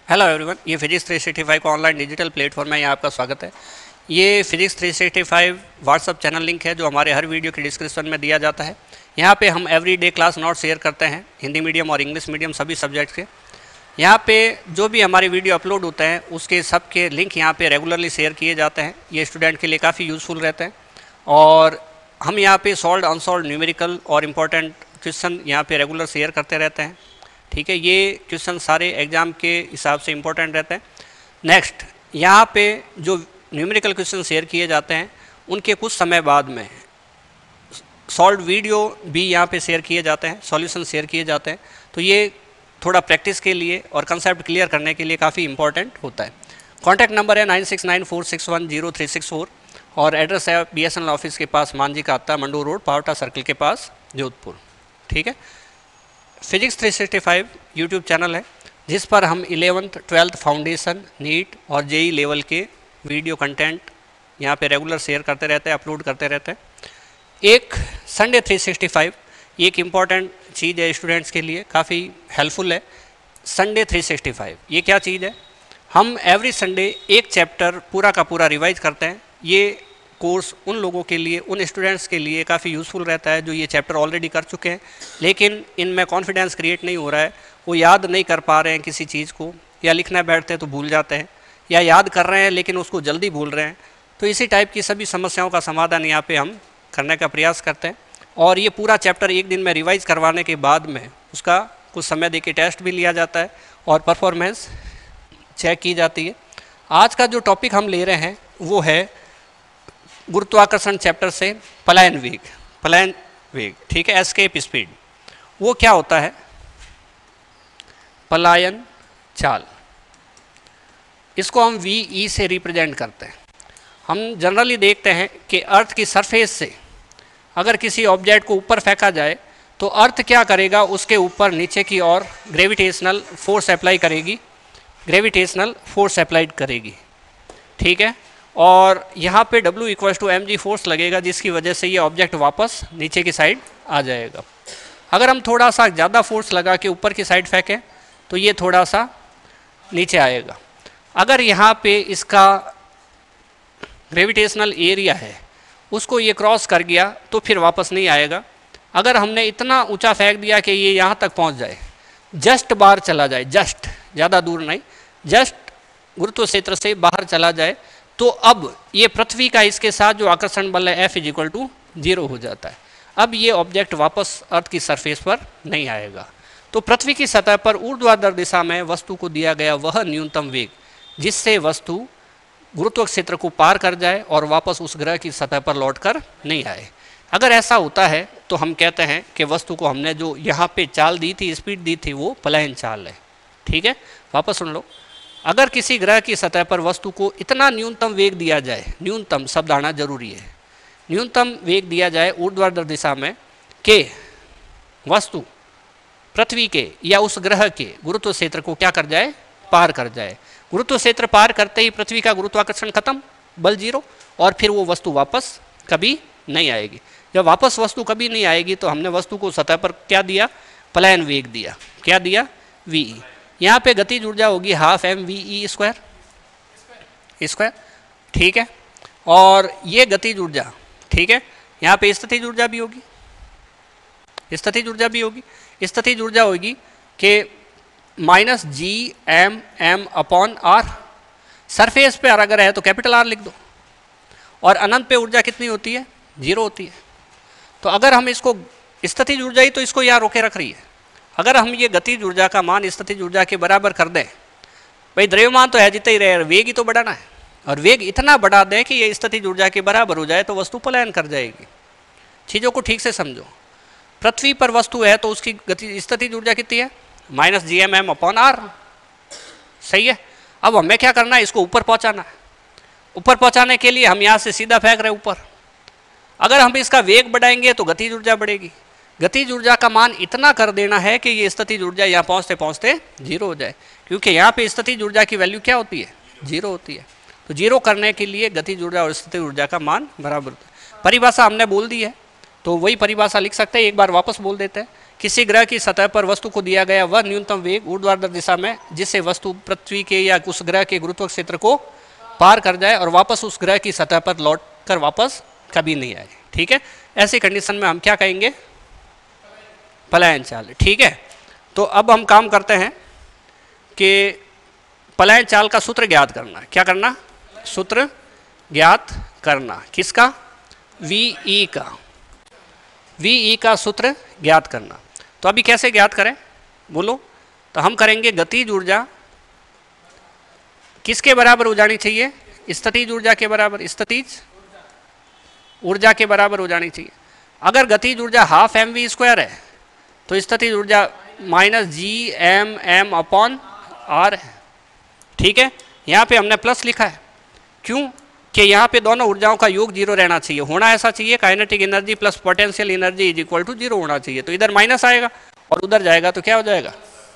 Hello everyone, ये physics 365 का online digital platform है। यहाँ आपका स्वागत है। ये फिजिक्स 365 व्हाट्सअप चैनल लिंक है जो हमारे हर वीडियो के डिस्क्रिप्शन में दिया जाता है। यहाँ पे हम एवरीडे क्लास नोट शेयर करते हैं, हिंदी मीडियम और इंग्लिश मीडियम सभी सब्जेक्ट्स के। यहाँ पे जो भी हमारे वीडियो अपलोड होते हैं उसके सब के लिंक यहाँ पे रेगुलरली शेयर किए जाते हैं। ये स्टूडेंट के लिए काफ़ी यूज़फुल रहते हैं और हम यहाँ पे सॉल्व अनसॉल्व न्यूमेरिकल और इम्पोर्टेंट क्वेश्चन यहाँ पे रेगुलर शेयर करते रहते हैं। ठीक है, ये क्वेश्चन सारे एग्ज़ाम के हिसाब से इम्पोर्टेंट रहते हैं। नेक्स्ट, यहाँ पे जो न्यूमेरिकल क्वेश्चन शेयर किए जाते हैं उनके कुछ समय बाद में सॉल्व वीडियो भी यहाँ पे शेयर किए जाते हैं, सॉल्यूशन शेयर किए जाते हैं। तो ये थोड़ा प्रैक्टिस के लिए और कंसेप्ट क्लियर करने के लिए काफ़ी इंपॉर्टेंट होता है। कॉन्टैक्ट नंबर है 9694610364 और एड्रेस है BSNL ऑफिस के पास, मांझी का अत्ता, मंडू रोड, पावटा सर्कल के पास, जोधपुर। ठीक है, फिजिक्स 365 यूट्यूब चैनल है जिस पर हम 11th 12th फाउंडेशन, नीट और JEE लेवल के वीडियो कंटेंट यहाँ पे रेगुलर शेयर करते रहते हैं, अपलोड करते रहते हैं। एक संडे 365 ये एक इम्पॉर्टेंट चीज़ है स्टूडेंट्स के लिए, काफ़ी हेल्पफुल है। संडे 365 ये क्या चीज़ है? हम एवरी संडे एक चैप्टर पूरा का पूरा रिवाइज करते हैं। ये कोर्स उन लोगों के लिए, उन स्टूडेंट्स के लिए काफ़ी यूज़फुल रहता है जो ये चैप्टर ऑलरेडी कर चुके हैं लेकिन इनमें कॉन्फिडेंस क्रिएट नहीं हो रहा है, वो याद नहीं कर पा रहे हैं किसी चीज़ को, या लिखना बैठते हैं तो भूल जाते हैं, या याद कर रहे हैं लेकिन उसको जल्दी भूल रहे हैं। तो इसी टाइप की सभी समस्याओं का समाधान यहाँ पे हम करने का प्रयास करते हैं। और ये पूरा चैप्टर एक दिन में रिवाइज करवाने के बाद में उसका कुछ समय दे के टेस्ट भी लिया जाता है और परफॉर्मेंस चेक की जाती है। आज का जो टॉपिक हम ले रहे हैं वो है गुरुत्वाकर्षण चैप्टर से पलायन वेग। ठीक है, एस्केप स्पीड। वो क्या होता है? पलायन चाल। इसको हम VE से रिप्रेजेंट करते हैं। हम जनरली देखते हैं कि अर्थ की सरफेस से अगर किसी ऑब्जेक्ट को ऊपर फेंका जाए तो अर्थ क्या करेगा, उसके ऊपर नीचे की ओर ग्रेविटेशनल फोर्स अप्लाई करेगी। ठीक है, और यहाँ पे W = mg फोर्स लगेगा जिसकी वजह से ये ऑब्जेक्ट वापस नीचे की साइड आ जाएगा। अगर हम थोड़ा सा ज़्यादा फोर्स लगा के ऊपर की साइड फेंकें तो ये थोड़ा सा नीचे आएगा। अगर यहाँ पे इसका ग्रेविटेशनल एरिया है उसको ये क्रॉस कर गया तो फिर वापस नहीं आएगा। अगर हमने इतना ऊंचा फेंक दिया कि ये यहाँ तक पहुँच जाए, जस्ट बाहर चला जाए, जस्ट ज़्यादा दूर नहीं, जस्ट गुरुत्व क्षेत्र से बाहर चला जाए, तो अब ये पृथ्वी का इसके साथ जो आकर्षण बल है F = 0 हो जाता है। अब ये ऑब्जेक्ट वापस अर्थ की सरफेस पर नहीं आएगा। तो पृथ्वी की सतह पर ऊर्ध्वाधर दिशा में वस्तु को दिया गया वह न्यूनतम वेग जिससे वस्तु गुरुत्व क्षेत्र को पार कर जाए और वापस उस ग्रह की सतह पर लौट कर नहीं आए। अगर ऐसा होता है तो हम कहते हैं कि वस्तु को हमने जो यहाँ पे चाल दी थी, स्पीड दी थी, वो पलायन चाल है। ठीक है, वापस सुन लो। अगर किसी ग्रह की सतह पर वस्तु को इतना न्यूनतम वेग दिया जाए, न्यूनतम शब्द आना जरूरी है, न्यूनतम वेग दिया जाए ऊर्ध्वाधर दिशा में कि वस्तु पृथ्वी के या उस ग्रह के गुरुत्व क्षेत्र को क्या कर जाए, पार कर जाए। गुरुत्व क्षेत्र पार करते ही पृथ्वी का गुरुत्वाकर्षण खत्म, बल 0, और फिर वो वस्तु वापस कभी नहीं आएगी। जब वापस वस्तु कभी नहीं आएगी तो हमने वस्तु को सतह पर क्या दिया, पलायन वेग दिया। क्या दिया? VE। यहाँ पे गतिज ऊर्जा होगी 12 mv² स्क्वायर। ठीक है, और ये गतिज ऊर्जा, ठीक है, यहाँ पे स्थितिज ऊर्जा भी होगी, स्थितिज ऊर्जा होगी कि -Gm/r। सरफेस पे अगर है तो R लिख दो, और अनंत पे ऊर्जा कितनी होती है? 0 होती है। तो अगर हम इसको स्थितिज ऊर्जा ही तो इसको यहाँ रोके रख रही है, अगर हम ये गतिज ऊर्जा का मान स्थितिज ऊर्जा के बराबर कर दें, भाई द्रव्यमान तो है जितना ही रहे, वेग ही तो बढ़ाना है, और वेग इतना बढ़ा दें कि ये स्थितिज ऊर्जा के बराबर हो जाए तो वस्तु पलायन कर जाएगी। चीज़ों को ठीक से समझो। पृथ्वी पर वस्तु है तो उसकी गति स्थितिज ऊर्जा कितनी है? -Gmm/r। सही है। अब हमें क्या करना है, इसको ऊपर पहुँचाना है। ऊपर पहुँचाने के लिए हम यहाँ से सीधा फेंक रहे ऊपर। अगर हम इसका वेग बढ़ाएंगे तो गतिज ऊर्जा बढ़ेगी। गतिज ऊर्जा का मान इतना कर देना है कि ये स्थितिज ऊर्जा यहाँ पहुँचते पहुँचते 0 हो जाए, क्योंकि यहाँ पे स्थितिज ऊर्जा की वैल्यू क्या होती है? 0 होती है। तो 0 करने के लिए गतिज ऊर्जा और स्थितिज ऊर्जा का मान बराबर होता है। परिभाषा हमने बोल दी है तो वही परिभाषा लिख सकते हैं, एक बार वापस बोल देते हैं किसी ग्रह की सतह पर वस्तु को दिया गया वह न्यूनतम वेग ऊर्ध्वाधर दिशा में जिससे वस्तु पृथ्वी के या उस ग्रह के गुरुत्व क्षेत्र को पार कर जाए और वापस उस ग्रह की सतह पर लौट कर वापस कभी नहीं आए। ठीक है, ऐसी कंडीशन में हम क्या कहेंगे? पलायन चाल। ठीक है, तो अब हम काम करते हैं कि पलायन चाल का सूत्र ज्ञात करना। क्या करना? सूत्र ज्ञात करना। किसका? VE का। VE का सूत्र ज्ञात करना। तो अभी कैसे ज्ञात करें बोलो? तो हम करेंगे गतिज ऊर्जा किसके बराबर हो जानी चाहिए? स्थितिज ऊर्जा के बराबर। स्थितिज ऊर्जा के बराबर हो जानी चाहिए। अगर गतिज ऊर्जा हाफ mv² है तो स्थितिज ऊर्जा -gmm/r है। ठीक है, यहाँ पे हमने प्लस लिखा है। क्यों? कि यहाँ पे दोनों ऊर्जाओं का योग 0 रहना चाहिए। होना ऐसा चाहिए kinetic energy plus potential energy is equal to 0 होना चाहिए। तो इधर माइनस आएगा और उधर जाएगा तो क्या हो जाएगा?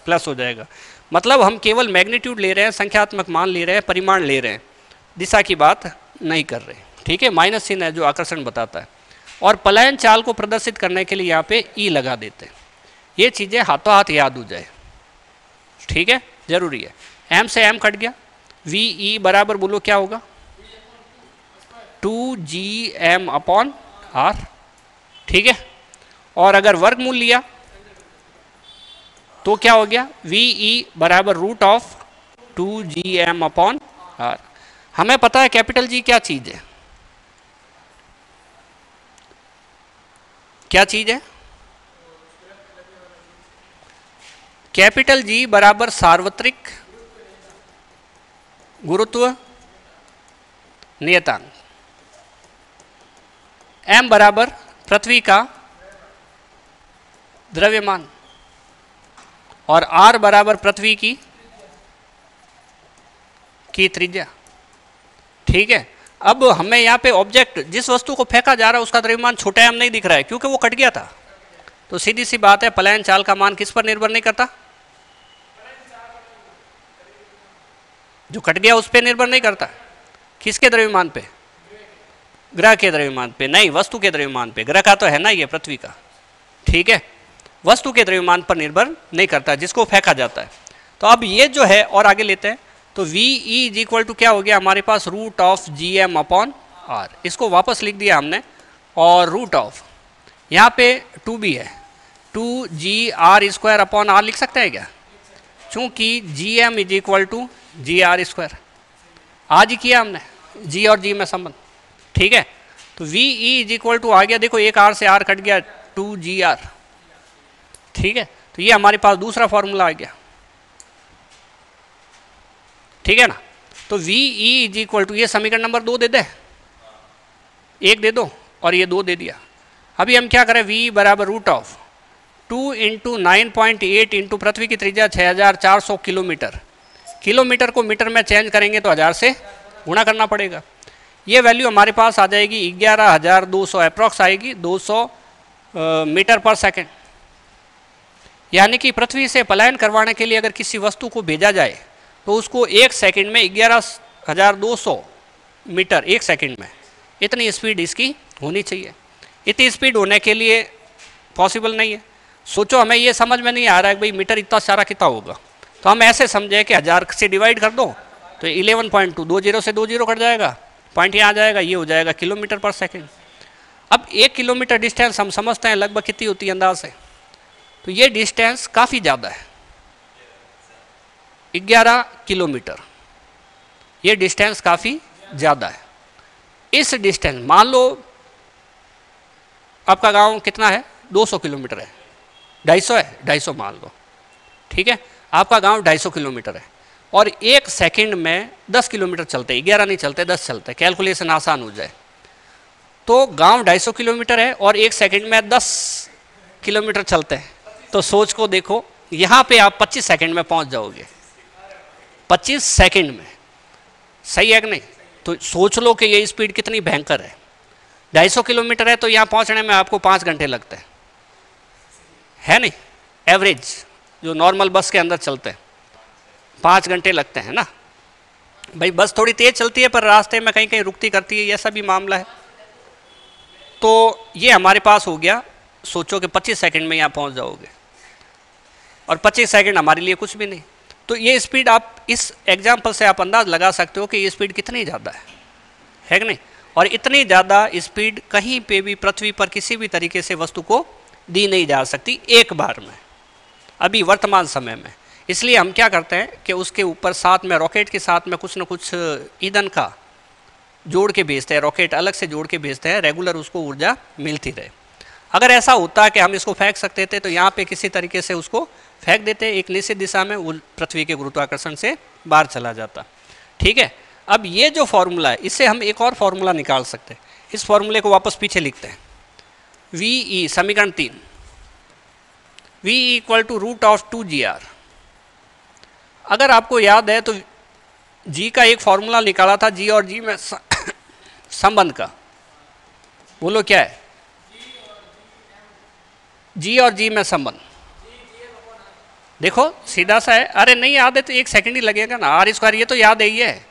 प्लस हो जाएगा। मतलब हम केवल मैग्नीट्यूड ले रहे हैं, संख्यात्मक मान ले रहे हैं, परिमाण ले रहे हैं, दिशा की बात नहीं कर रहे। ठीक है, माइनस चिन्ह है जो आकर्षण बताता है। और पलायन चाल को प्रदर्शित करने के लिए यहाँ पे E लगा देते हैं। ये चीज़ें हाथों हाथ याद हो जाए। ठीक है, जरूरी है। M से M कट गया। VE बराबर बोलो क्या होगा? 2gm/r। ठीक है, और अगर वर्गमूल लिया तो क्या हो गया? VE बराबर √2gm/r। हमें पता है कैपिटल G क्या चीज है? क्या चीज है? कैपिटल G बराबर सार्वत्रिक गुरुत्व नियतांक। M बराबर पृथ्वी का द्रव्यमान और R बराबर पृथ्वी की त्रिज्या। ठीक है, अब हमें यहाँ पे ऑब्जेक्ट जिस वस्तु को फेंका जा रहा है उसका द्रव्यमान छोटा m नहीं दिख रहा है क्योंकि वो कट गया था। तो सीधी सी बात है, पलायन चाल का मान किस पर निर्भर नहीं करता? जो कट गया उस पर निर्भर नहीं करता। किसके द्रव्यमान पे? ग्रह के द्रव्यमान पे नहीं, वस्तु के द्रव्यमान पे। ग्रह का तो है ना ये पृथ्वी का। ठीक है, वस्तु के द्रव्यमान पर निर्भर नहीं करता जिसको फेंका जाता है। तो अब ये जो है और आगे लेते हैं तो VE इज इक्वल टू क्या हो गया हमारे पास? √gm/r। इसको वापस लिख दिया हमने और √ यहाँ पे 2 भी है, 2gr² लिख सकते हैं क्या? चूंकि gm is equal to gr²। आज ही किया हमने G और G में संबंध। ठीक है, तो VE इज इक्वल टू आ गया, देखो एक R से R कट गया, 2gr। ठीक है, तो ये हमारे पास दूसरा फॉर्मूला आ गया। ठीक है ना, तो VE इज इक्वल टू, ये समीकरण नंबर 2 दे दे, 1 दे दो और ये 2 दे दिया। अभी हम क्या करें? VE बराबर √2 इंटू 9.8 इंटू पृथ्वी की त्रिज्या 6400 किलोमीटर। किलोमीटर को मीटर में चेंज करेंगे तो 1000 से गुणा करना पड़ेगा। ये वैल्यू हमारे पास आ जाएगी 11200 अप्रॉक्स आएगी 200 मीटर पर सेकेंड। यानी कि पृथ्वी से पलायन करवाने के लिए अगर किसी वस्तु को भेजा जाए तो उसको 1 सेकंड में 11200 मीटर 1 सेकंड में, इतनी स्पीड इसकी होनी चाहिए। इतनी स्पीड होने के लिए पॉसिबल नहीं है। सोचो, हमें ये समझ में नहीं आ रहा है कि भाई मीटर इतना सारा कितना होगा, तो हम ऐसे समझे कि 1000 से डिवाइड कर दो तो 11.2, 2 0 से 2 0 कट जाएगा, पॉइंट यहाँ आ जाएगा, ये हो जाएगा किलोमीटर पर सेकेंड। अब 1 किलोमीटर डिस्टेंस हम समझते हैं लगभग कितनी होती है अंदाज से, तो ये डिस्टेंस काफ़ी ज़्यादा है, 11 किलोमीटर। ये डिस्टेंस काफ़ी ज़्यादा है। इस डिस्टेंस, मान लो आपका गांव कितना है? 200 किलोमीटर है, 250 है, 250 मान लो। ठीक है, आपका गांव 250 किलोमीटर है और 1 सेकंड में 10 किलोमीटर चलते, 11 नहीं चलते, 10 चलते, कैलकुलेशन आसान हो जाए तो गांव 250 किलोमीटर है और 1 सेकंड में 10 किलोमीटर चलते हैं। तो सोच को देखो, यहाँ पे आप 25 सेकंड में पहुँच जाओगे, 25 सेकंड में, सही है कि नहीं? तो सोच लो कि ये स्पीड कितनी भयंकर है। 250 किलोमीटर है तो यहाँ पहुँचने में आपको 5 घंटे लगते हैं, है नहीं? एवरेज जो नॉर्मल बस के अंदर चलते हैं 5 घंटे लगते हैं ना। भाई बस थोड़ी तेज चलती है पर रास्ते में कहीं कहीं रुकती करती है, ये ऐसा भी मामला है। तो ये हमारे पास हो गया सोचो कि 25 सेकंड में यहाँ पहुँच जाओगे, और 25 सेकंड हमारे लिए कुछ भी नहीं। तो ये स्पीड आप इस एग्जाम्पल से आप अंदाज लगा सकते हो कि ये स्पीड कितनी ज़्यादा है कि नहीं। और इतनी ज़्यादा स्पीड कहीं पे भी पृथ्वी पर किसी भी तरीके से वस्तु को दी नहीं जा सकती एक बार में, अभी वर्तमान समय में। इसलिए हम क्या करते हैं कि उसके ऊपर साथ में रॉकेट के साथ में कुछ न कुछ ईंधन का जोड़ के भेजते हैं, रॉकेट अलग से जोड़ के भेजते हैं, रेगुलर उसको ऊर्जा मिलती रहे। अगर ऐसा होता कि हम इसको फेंक सकते थे तो यहाँ पे किसी तरीके से उसको फेंक देते एक निश्चित दिशा में, वो पृथ्वी के गुरुत्वाकर्षण से बाहर चला जाता। ठीक है, अब ये जो फॉर्मूला है इससे हम एक और फॉर्मूला निकाल सकते हैं। इस फॉर्मूले को वापस पीछे लिखते हैं। VE समीकरण 3, VE इक्वल टू √2GR। अगर आपको याद है तो G का एक फॉर्मूला निकाला था, G और G में संबंध का, बोलो क्या है? G और G में संबंध देखो सीधा सा है। अरे नहीं याद है तो 1 सेकंड ही लगेगा ना। R², ये तो याद है ही है,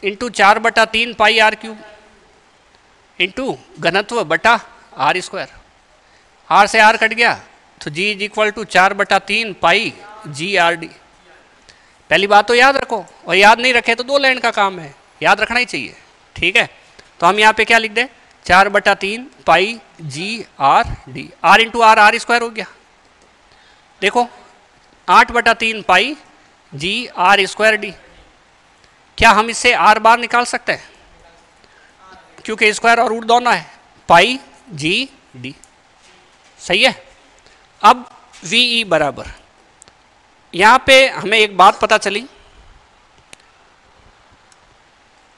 इंटू 4/3 पाई R³ इंटू घनत्व बटा R²। R से R कट गया तो G is equal to 4/3 pi GRD। पहली बात तो याद रखो, और याद नहीं रखे तो 2 लाइन का काम है, याद रखना ही चाहिए। ठीक है, तो हम यहाँ पे क्या लिख दें? 4/3 pi GRD। R into R R² हो गया। देखो 8/3 पाई GR²D। क्या हम इससे R बार निकाल सकते हैं? क्योंकि स्क्वायर और रूट दोनों है, पाई GD। सही है। अब VE बराबर, यहाँ पे हमें एक बात पता चली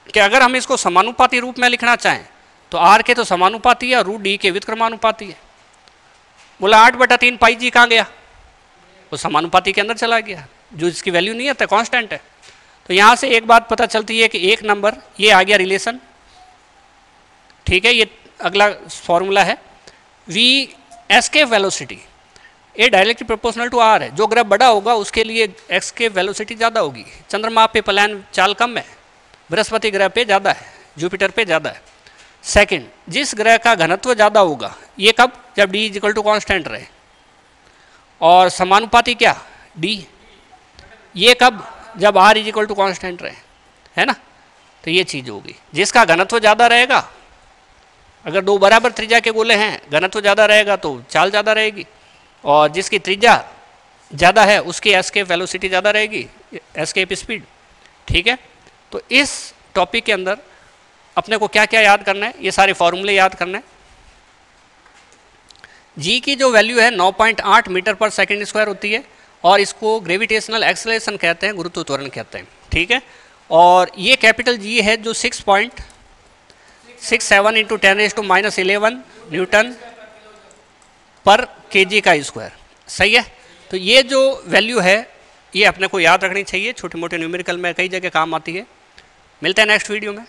कि अगर हम इसको समानुपाती रूप में लिखना चाहें तो R के तो समानुपाती है और √D के व्युत्क्रमानुपाती है। बोला 8/3 पाई G कहाँ गया? वो समानुपाती के अंदर चला गया, जो इसकी वैल्यू नहीं है, कांस्टेंट है। तो यहाँ से एक बात पता चलती है कि एक नंबर ये आ गया रिलेशन। ठीक है, ये अगला फॉर्मूला है। V escape velocity a directly proportional to R है। जो ग्रह बड़ा होगा उसके लिए एस्केप वेलोसिटी ज़्यादा होगी। चंद्रमा पे पलायन चाल कम है, बृहस्पति ग्रह पे ज़्यादा है, जुपिटर पे ज़्यादा है। सेकंड, जिस ग्रह का घनत्व ज़्यादा होगा, ये कब? जब D इक्वल टू कॉन्स्टेंट रहे। और समानुपाती क्या? D। ये कब? जब R इक्वल टू कॉन्स्टेंट रहे, है ना। तो ये चीज़ होगी, जिसका घनत्व ज़्यादा रहेगा, अगर 2 बराबर त्रिज्या के गोले हैं, घनत्व ज़्यादा रहेगा तो चाल ज़्यादा रहेगी, और जिसकी त्रिज्या ज़्यादा है उसकी एस्केप वेलोसिटी ज़्यादा रहेगी, एस्केप स्पीड। ठीक है, तो इस टॉपिक के अंदर अपने को क्या क्या याद करना है? ये सारे फॉर्मूले याद करना है। G की जो वैल्यू है 9.8 मीटर पर सेकेंड स्क्वायर होती है, और इसको ग्रेविटेशनल एक्सेलरेशन कहते हैं, गुरुत्व त्वरण कहते हैं। ठीक है, और ये कैपिटल G है जो 6.67 इंटू 10⁻⁻11 न्यूटन पर kg का स्क्वायर। सही है, तो ये जो वैल्यू है ये अपने को याद रखनी चाहिए, छोटे मोटे न्यूमेरिकल में कई जगह काम आती है। मिलते हैं नेक्स्ट वीडियो में।